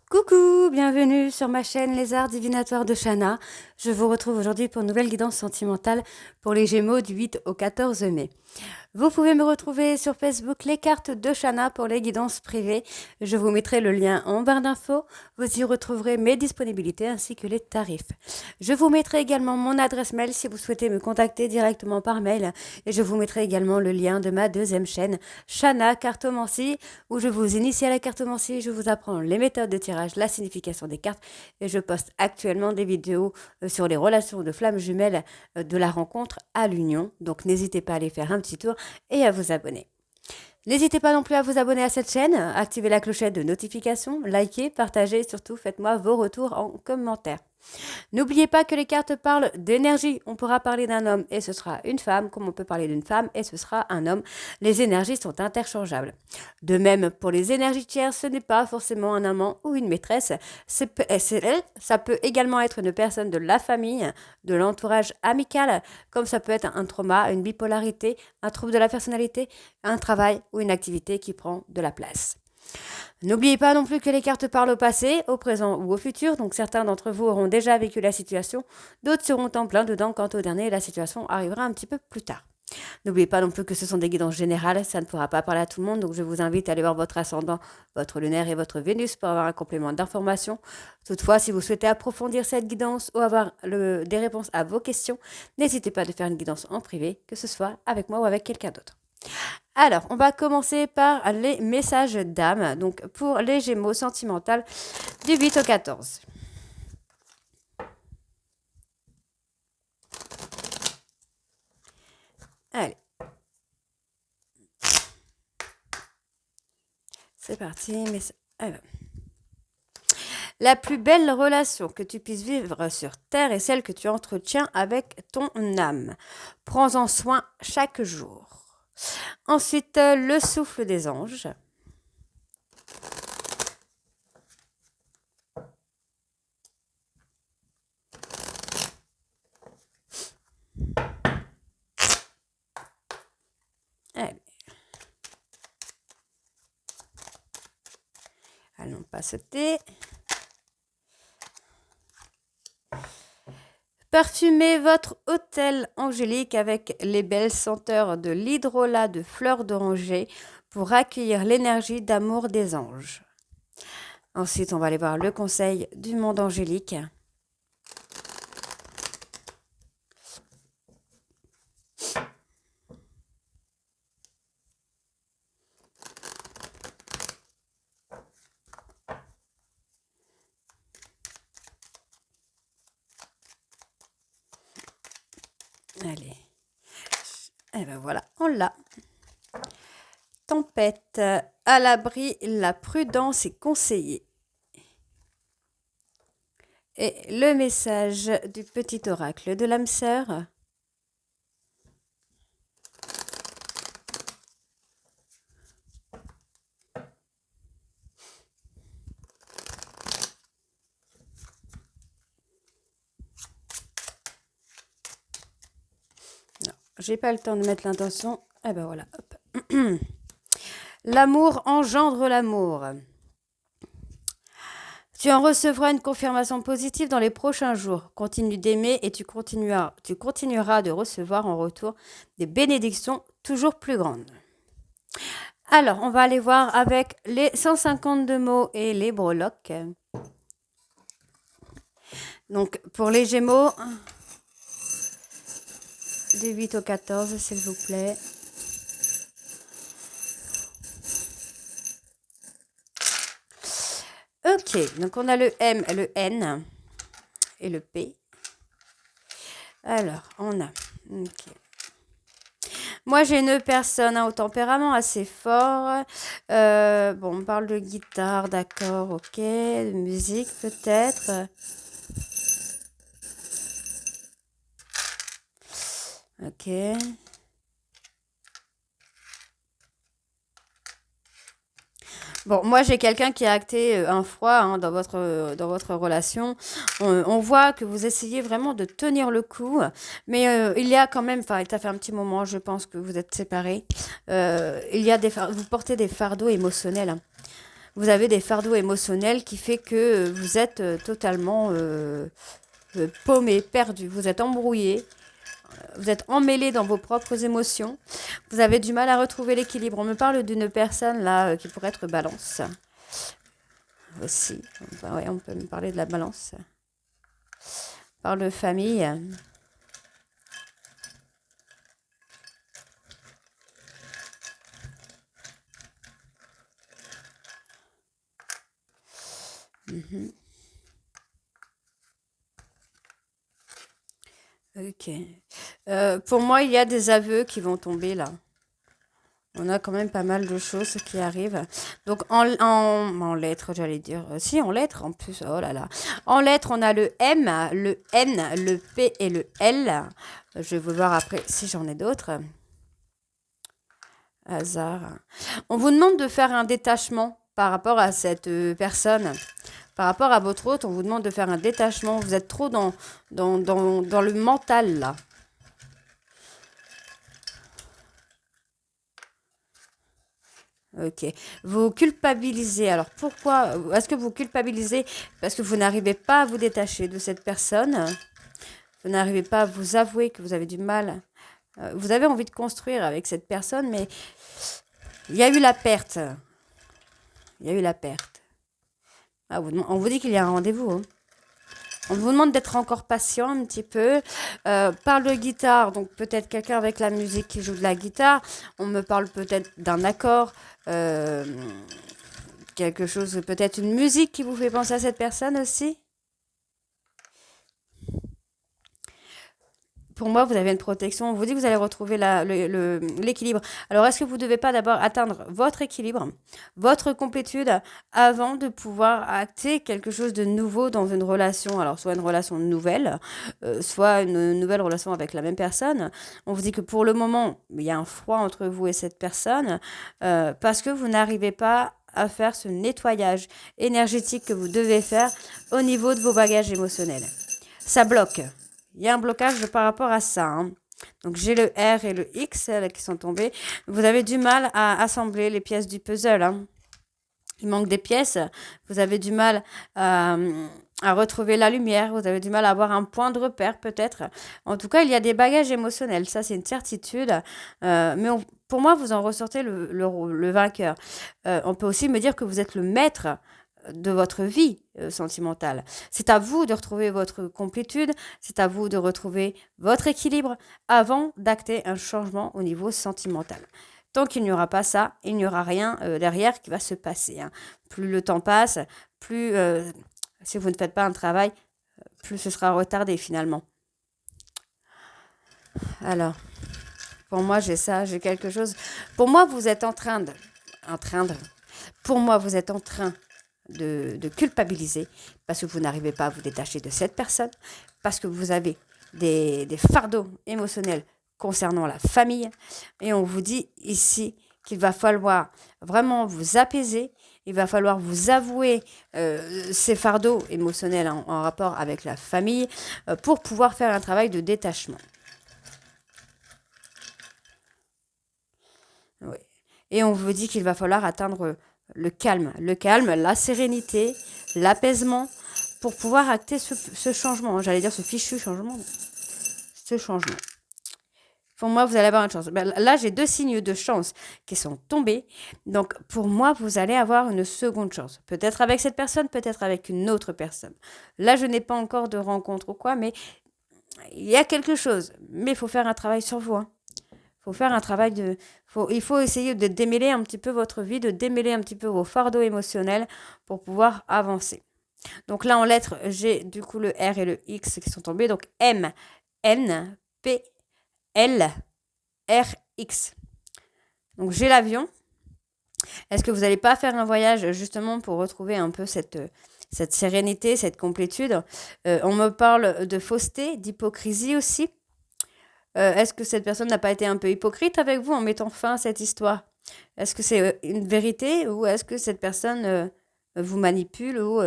Coucou, bienvenue sur ma chaîne Les Arts Divinatoires de Shana. Je vous retrouve aujourd'hui pour une nouvelle guidance sentimentale pour les Gémeaux du 8 au 14 mai. Vous pouvez me retrouver sur Facebook Les Cartes de Shana pour les guidances privées. Je vous mettrai le lien en barre d'infos. Vous y retrouverez mes disponibilités ainsi que les tarifs. Je vous mettrai également mon adresse mail si vous souhaitez me contacter directement par mail. Et je vous mettrai également le lien de ma deuxième chaîne, Shana Cartomancie, où je vous initie à la cartomancie, je vous apprends les méthodes de tirage, la signification des cartes. Et je poste actuellement des vidéos sur les relations de flammes jumelles de la rencontre à l'union. Donc n'hésitez pas à aller faire un petit tour et à vous abonner. N'hésitez pas non plus à vous abonner à cette chaîne, activez la clochette de notification, likez, partagez et surtout faites-moi vos retours en commentaire. N'oubliez pas que les cartes parlent d'énergie. On pourra parler d'un homme et ce sera une femme, comme on peut parler d'une femme et ce sera un homme. Les énergies sont interchangeables. De même, pour les énergies tierces, ce n'est pas forcément un amant ou une maîtresse. Ça peut également être une personne de la famille, de l'entourage amical, comme ça peut être un trauma, une bipolarité, un trouble de la personnalité, un travail ou une activité qui prend de la place. N'oubliez pas non plus que les cartes parlent au passé, au présent ou au futur, donc certains d'entre vous auront déjà vécu la situation, d'autres seront en plein dedans quant au dernier, la situation arrivera un petit peu plus tard. N'oubliez pas non plus que ce sont des guidances générales, ça ne pourra pas parler à tout le monde, donc je vous invite à aller voir votre ascendant, votre lunaire et votre Vénus pour avoir un complément d'information. Toutefois, si vous souhaitez approfondir cette guidance ou avoir des réponses à vos questions, n'hésitez pas à faire une guidance en privé, que ce soit avec moi ou avec quelqu'un d'autre. Alors, on va commencer par les messages d'âme, donc pour les Gémeaux sentimentales du 8 au 14. Allez. C'est parti. Alors. La plus belle relation que tu puisses vivre sur Terre est celle que tu entretiens avec ton âme. Prends-en soin chaque jour. Ensuite, le souffle des anges. Allez. Allons pas sauter. Parfumez votre hôtel angélique avec les belles senteurs de l'hydrolat de fleurs d'oranger pour accueillir l'énergie d'amour des anges. Ensuite, on va aller voir le conseil du monde angélique. Allez. Et ben voilà, on l'a. Tempête. À l'abri, la prudence est conseillée. Et le message du petit oracle de l'âme sœur. Non, j'ai pas le temps de mettre l'intention. Et ben voilà, hop. L'amour engendre l'amour. Tu en recevras une confirmation positive dans les prochains jours. Continue d'aimer et tu continueras de recevoir en retour des bénédictions toujours plus grandes. Alors, on va aller voir avec les 152 mots et les breloques. Donc, pour les Gémeaux, du 8 au 14, s'il vous plaît. Ok, donc on a le M, le N et le P. Alors, on a... Okay. Moi, j'ai une personne au tempérament assez fort. Bon, on parle de guitare, d'accord, ok. De musique, peut-être. Ok. Bon, moi, j'ai quelqu'un qui a acté un froid dans votre relation. On voit que vous essayez vraiment de tenir le coup, mais il y a quand même, enfin, ça fait un petit moment, je pense que vous êtes séparés. Vous portez des fardeaux émotionnels. vous avez des fardeaux émotionnels qui fait que vous êtes totalement paumé, perdu, vous êtes embrouillé, vous êtes emmêlé dans vos propres émotions, vous avez du mal à retrouver l'équilibre. On me parle d'une personne là qui pourrait être balance aussi. Enfin, ouais, on peut me parler de la balance. On parle de famille. Ok. Pour moi, il y a des aveux qui vont tomber là. On a quand même pas mal de choses qui arrivent. Donc en lettres, j'allais dire. Si, en lettres en plus. Oh là là. En lettres, on a le M, le N, le P et le L. Je vais vous voir après si j'en ai d'autres. Hasard. On vous demande de faire un détachement par rapport à cette personne. Par rapport à votre hôte, on vous demande de faire un détachement. Vous êtes trop dans le mental là. Ok. Vous culpabilisez. Alors pourquoi est-ce que vous culpabilisez parce que vous n'arrivez pas à vous détacher de cette personne? Vous n'arrivez pas à vous avouer que vous avez du mal. Vous avez envie de construire avec cette personne, mais il y a eu la perte. Il y a eu la perte. Ah, on vous dit qu'il y a un rendez-vous. Hein. On vous demande d'être encore patient un petit peu. Parle de guitare, donc peut-être quelqu'un avec la musique qui joue de la guitare. On me parle peut-être d'un accord. Quelque chose, peut-être une musique qui vous fait penser à cette personne aussi. Pour moi, vous avez une protection. On vous dit que vous allez retrouver l'équilibre. Alors, est-ce que vous ne devez pas d'abord atteindre votre équilibre, votre complétude, avant de pouvoir acter quelque chose de nouveau dans une relation? Alors, soit une relation nouvelle, soit une nouvelle relation avec la même personne. On vous dit que pour le moment, il y a un froid entre vous et cette personne parce que vous n'arrivez pas à faire ce nettoyage énergétique que vous devez faire au niveau de vos bagages émotionnels. Ça bloque. Il y a un blocage par rapport à ça. Hein. Donc j'ai le R et le X là, qui sont tombés. Vous avez du mal à assembler les pièces du puzzle. Hein. Il manque des pièces. Vous avez du mal à retrouver la lumière. Vous avez du mal à avoir un point de repère peut-être. En tout cas, il y a des bagages émotionnels. Ça, c'est une certitude. Mais pour moi, vous en ressortez le vainqueur. On peut aussi me dire que vous êtes le maître de votre vie sentimentale. C'est à vous de retrouver votre complétude, c'est à vous de retrouver votre équilibre avant d'acter un changement au niveau sentimental. Tant qu'il n'y aura pas ça, il n'y aura rien derrière qui va se passer. Hein. Plus le temps passe, plus si vous ne faites pas un travail, plus ce sera retardé finalement. Alors, pour moi, j'ai ça, j'ai quelque chose. Pour moi, vous êtes pour moi, vous êtes en train de culpabiliser parce que vous n'arrivez pas à vous détacher de cette personne, parce que vous avez des fardeaux émotionnels concernant la famille. Et on vous dit ici qu'il va falloir vraiment vous apaiser, il va falloir vous avouer ces fardeaux émotionnels en rapport avec la famille pour pouvoir faire un travail de détachement. Oui. Et on vous dit qu'il va falloir atteindre le calme, la sérénité, l'apaisement pour pouvoir acter ce changement. J'allais dire ce fichu changement. Ce changement. Pour moi, vous allez avoir une chance. Là, j'ai 2 signes de chance qui sont tombés. Donc, pour moi, vous allez avoir une seconde chance. Peut-être avec cette personne, peut-être avec une autre personne. Là, je n'ai pas encore de rencontre ou quoi, mais il y a quelque chose. Mais il faut faire un travail sur vous. Hein. Faut faire un travail il faut essayer de démêler un petit peu votre vie, de démêler un petit peu vos fardeaux émotionnels pour pouvoir avancer. Donc là, en lettres, j'ai du coup le R et le X qui sont tombés. Donc M, N, P, L, R, X. Donc j'ai l'avion. Est-ce que vous n'allez pas faire un voyage justement pour retrouver un peu cette sérénité, cette complétude? On me parle de fausseté, d'hypocrisie aussi. Est-ce que cette personne n'a pas été un peu hypocrite avec vous en mettant fin à cette histoire? Est-ce que c'est une vérité ou est-ce que cette personne vous manipule ou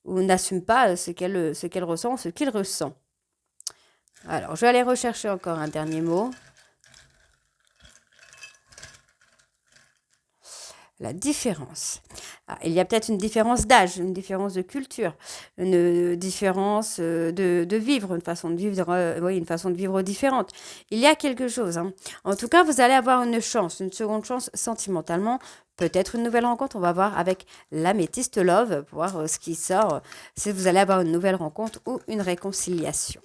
n'assume pas ce qu'elle ressent, ce qu'il ressent? Alors, je vais aller rechercher encore un dernier mot. la différence. Ah, il y a peut-être une différence d'âge, une différence de culture, une différence de vivre, une façon de vivre, oui, une façon de vivre différente. Il y a quelque chose, hein. En tout cas, vous allez avoir une chance, une seconde chance sentimentalement, peut-être une nouvelle rencontre. On va voir avec l'améthyste love pour voir ce qui sort, si vous allez avoir une nouvelle rencontre ou une réconciliation.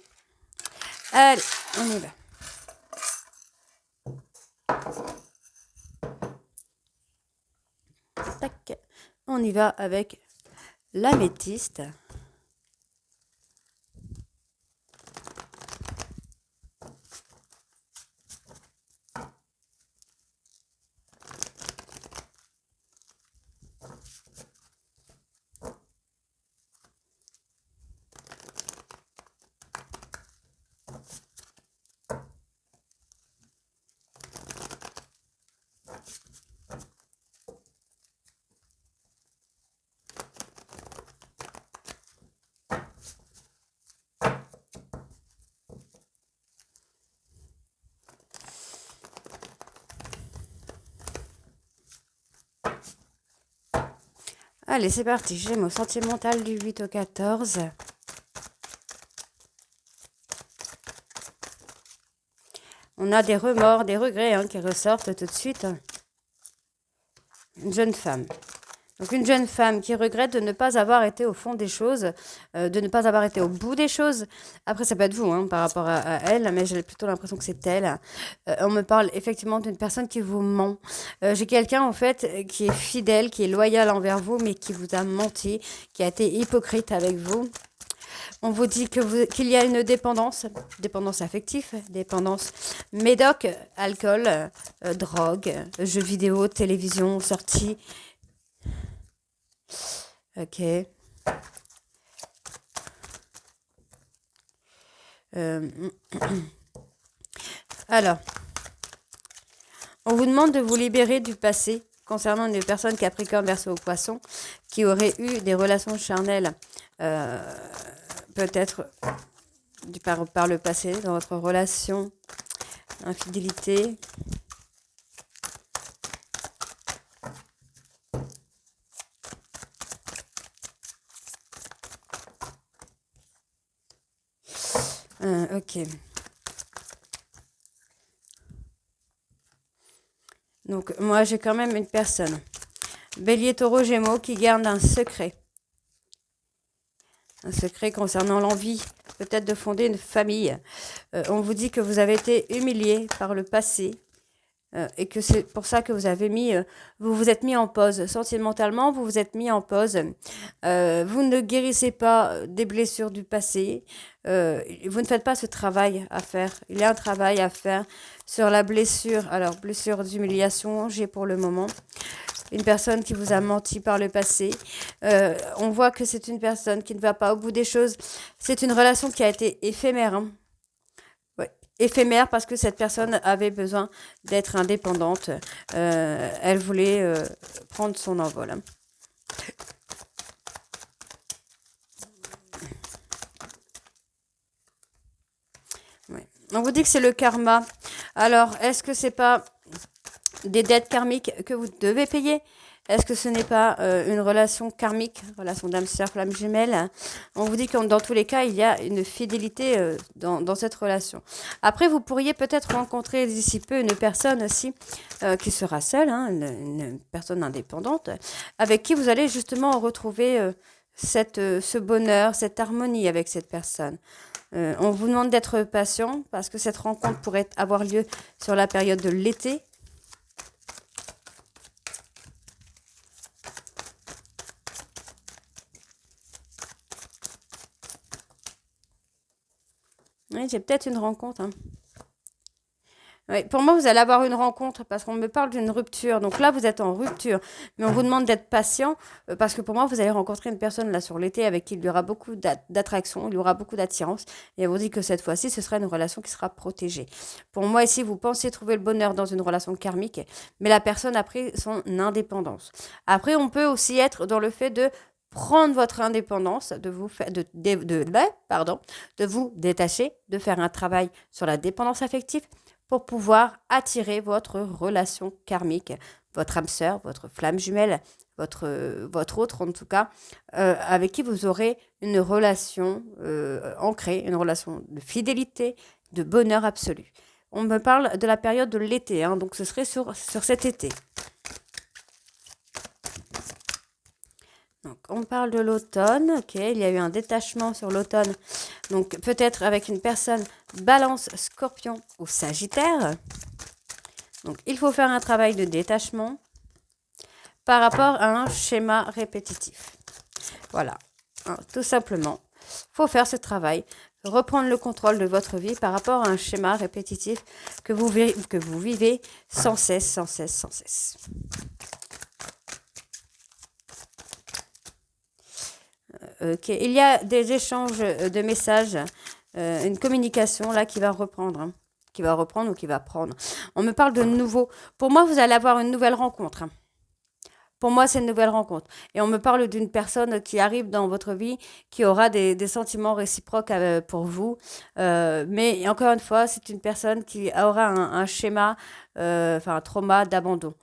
Allez, on y va. Tac. On y va avec l'améthyste. Allez, c'est parti. Gémeaux sentimental du 8 au 14. On a des remords, des regrets hein, qui ressortent tout de suite. Une jeune femme. Donc une jeune femme qui regrette de ne pas avoir été au fond des choses, de ne pas avoir été au bout des choses. Après, ça peut être vous hein, par rapport à elle, mais j'ai plutôt l'impression que c'est elle. On me parle effectivement d'une personne qui vous ment. J'ai quelqu'un en fait qui est fidèle, qui est loyal envers vous, mais qui vous a menti, qui a été hypocrite avec vous. On vous dit qu'il y a une dépendance affective, dépendance médoc, alcool, drogue, jeux vidéo, télévision, sortie. Ok. Alors, on vous demande de vous libérer du passé concernant une personne Capricorne, Verseau ou Poisson qui aurait eu des relations charnelles peut-être par le passé dans votre relation, infidélité. Ok. Donc, moi, j'ai quand même une personne. Bélier, Taureau, Gémeaux qui garde un secret. Un secret concernant l'envie, peut-être de fonder une famille. On vous dit que vous avez été humilié par le passé. Et que c'est pour ça que vous vous êtes mis en pause. Sentimentalement, vous vous êtes mis en pause. Vous ne guérissez pas des blessures du passé. Vous ne faites pas ce travail à faire. Il y a un travail à faire sur la blessure. Alors, blessure d'humiliation, j'ai pour le moment. Une personne qui vous a menti par le passé. On voit que c'est une personne qui ne va pas au bout des choses. C'est une relation qui a été éphémère. Hein. Éphémère parce que cette personne avait besoin d'être indépendante. Elle voulait prendre son envol. Hein. Ouais. On vous dit que c'est le karma. Alors, est-ce que c'est pas des dettes karmiques que vous devez payer? Est-ce que ce n'est pas une relation karmique, relation d'âme sœur, flamme jumelle? On vous dit que dans tous les cas, il y a une fidélité dans cette relation. Après, vous pourriez peut-être rencontrer d'ici peu une personne aussi qui sera seule, hein, une personne indépendante, avec qui vous allez justement retrouver ce bonheur, cette harmonie avec cette personne. On vous demande d'être patient parce que cette rencontre pourrait avoir lieu sur la période de l'été. Oui, j'ai peut-être une rencontre. Hein. Oui, pour moi, vous allez avoir une rencontre parce qu'on me parle d'une rupture. Donc là, vous êtes en rupture. Mais on vous demande d'être patient parce que pour moi, vous allez rencontrer une personne là sur l'été avec qui il y aura beaucoup d'attraction, il y aura beaucoup d'attirance. Et on vous dit que cette fois-ci, ce sera une relation qui sera protégée. Pour moi, ici, vous pensez trouver le bonheur dans une relation karmique, mais la personne a pris son indépendance. Après, on peut aussi être dans le fait de prendre votre indépendance, de vous détacher, de faire un travail sur la dépendance affective pour pouvoir attirer votre relation karmique, votre âme sœur, votre flamme jumelle, votre autre en tout cas, avec qui vous aurez une relation ancrée, une relation de fidélité, de bonheur absolu. On me parle de la période de l'été, hein, donc ce serait sur cet été. Donc, on parle de l'automne, ok, il y a eu un détachement sur l'automne, donc peut-être avec une personne Balance, Scorpion ou Sagittaire. Donc, il faut faire un travail de détachement par rapport à un schéma répétitif. Voilà, hein, tout simplement, il faut faire ce travail, reprendre le contrôle de votre vie par rapport à un schéma répétitif que vous vivez sans cesse, sans cesse, sans cesse. Okay. Il y a des échanges de messages, une communication là qui va reprendre, hein, qui va reprendre ou qui va prendre. On me parle de nouveau. Pour moi, vous allez avoir une nouvelle rencontre. Hein. Pour moi, c'est une nouvelle rencontre. Et on me parle d'une personne qui arrive dans votre vie, qui aura des sentiments réciproques pour vous. Mais encore une fois, c'est une personne qui aura un schéma, un trauma d'abandon.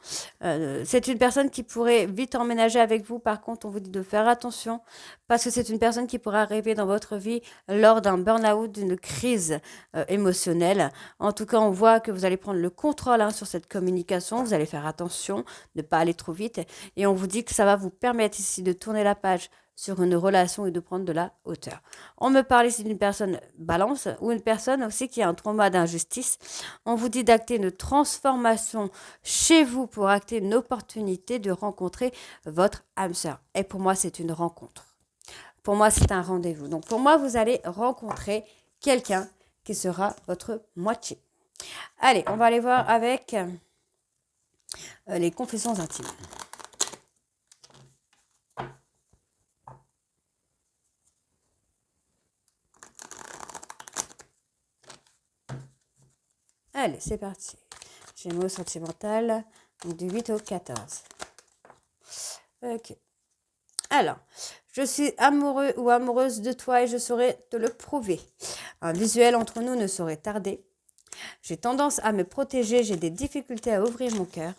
C'est une personne qui pourrait vite emménager avec vous. Par contre, on vous dit de faire attention parce que c'est une personne qui pourrait arriver dans votre vie lors d'un burn-out, d'une crise émotionnelle. En tout cas, on voit que vous allez prendre le contrôle hein, sur cette communication. Vous allez faire attention, ne pas aller trop vite. Et on vous dit que ça va vous permettre ici de tourner la page sur une relation et de prendre de la hauteur. On me parle ici d'une personne balance ou une personne aussi qui a un trauma d'injustice. On vous dit d'acter une transformation chez vous pour acter une opportunité de rencontrer votre âme sœur. Et pour moi, c'est une rencontre. Pour moi, c'est un rendez-vous. Donc pour moi, vous allez rencontrer quelqu'un qui sera votre moitié. Allez, on va aller voir avec les confessions intimes. Allez, c'est parti. Gémeaux sentimental, donc du 8 au 14. Ok. Alors, je suis amoureux ou amoureuse de toi et je saurai te le prouver. Un visuel entre nous ne saurait tarder. J'ai tendance à me protéger, j'ai des difficultés à ouvrir mon cœur.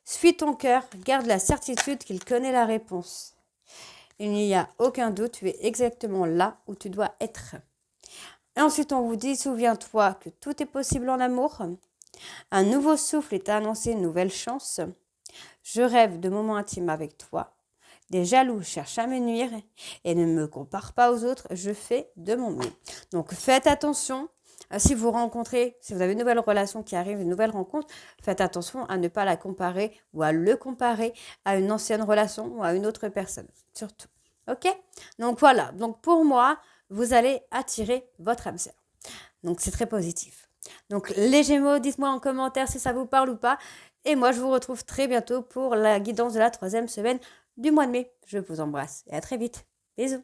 Suis ton cœur, garde la certitude qu'il connaît la réponse. Il n'y a aucun doute, tu es exactement là où tu dois être. Et ensuite, on vous dit, souviens-toi que tout est possible en amour. Un nouveau souffle est annoncé, une nouvelle chance. Je rêve de moments intimes avec toi. Des jaloux cherchent à me nuire et ne me compare pas aux autres, je fais de mon mieux. Donc faites attention, si vous avez une nouvelle relation qui arrive, une nouvelle rencontre, faites attention à ne pas la comparer ou à le comparer à une ancienne relation ou à une autre personne, surtout. Ok? Donc voilà, donc pour moi, vous allez attirer votre âme sœur. Donc c'est très positif. Donc les Gémeaux, dites-moi en commentaire si ça vous parle ou pas. Et moi, je vous retrouve très bientôt pour la guidance de la 3e semaine du mois de mai. Je vous embrasse et à très vite. Bisous.